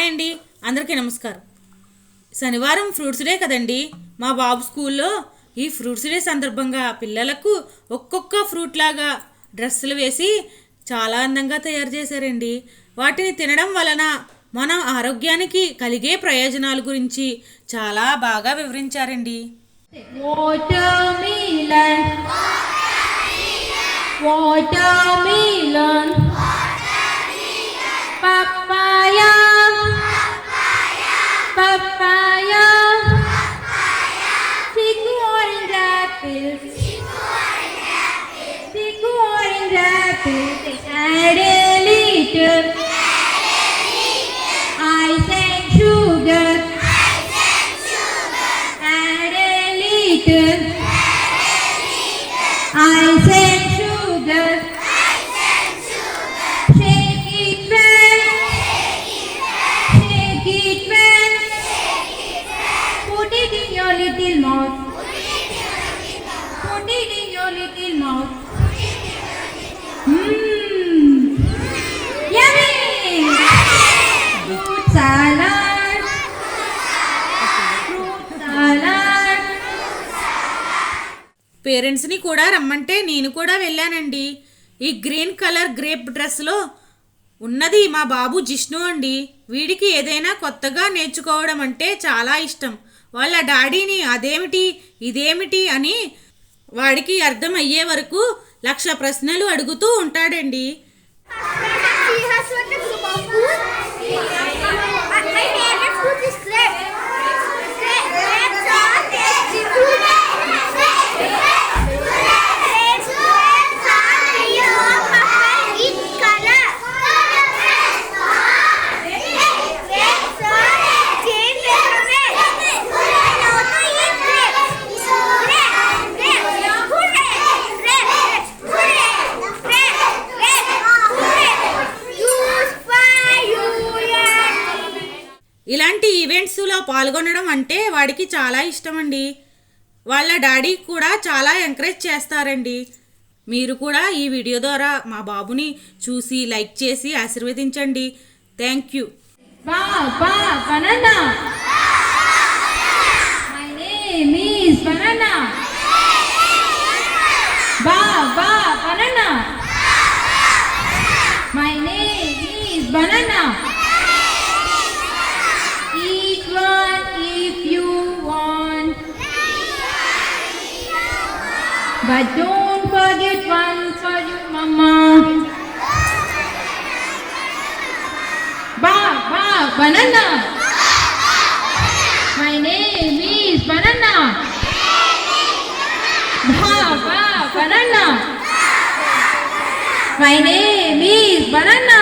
Hi అండి, అందరికీ నమస్కారం. శనివారం ఫ్రూట్స్ డే కదండి. మా బాబు స్కూల్లో ఈ ఫ్రూట్స్ డే సందర్భంగా పిల్లలకు ఒక్కొక్క ఫ్రూట్ లాగా డ్రెస్సులు వేసి చాలా అందంగా తయారు చేశారండి. వాటిని తినడం వలన మన ఆరోగ్యానికి కలిగే ప్రయోజనాల గురించి చాలా బాగా వివరించారండి. Watermelon, papaya, papaya, thick orange apples, thick orange apples. Add a little ice and sugar. Add a little ice and sugar. Shake it well. Shake it well. Put it in your little mouth. Put it in your little mouth. Yummy! Fruit salad. Fruit salad. పేరెంట్స్ని కూడా రమ్మంటే నేను కూడా వెళ్ళానండి. ఈ green colour grape డ్రెస్లో ఉన్నది మా బాబు జిష్ణు అండి. వీడికి ఏదైనా కొత్తగా నేర్చుకోవడం అంటే చాలా ఇష్టం. వాళ్ళ డాడీని అదేమిటి ఇదేమిటి అని వాడికి అర్థం అయ్యే వరకు 1,00,000 ప్రశ్నలు అడుగుతూ ఉంటాడండి. ఇలాంటి ఈవెంట్స్లో పాల్గొనడం అంటే వాడికి చాలా ఇష్టం అండి. వాళ్ళ డాడీ కూడా చాలా ఎంకరేజ్ చేస్తారండి. మీరు కూడా ఈ వీడియో ద్వారా మా బాబుని చూసి లైక్ చేసి ఆశీర్వదించండి. Thank you. Banana. My name is Banana. Banana. My name is Banana. Eat one if you want, but don't forget one for your mama. Banana. My name is Banana. Banana. My name is Banana.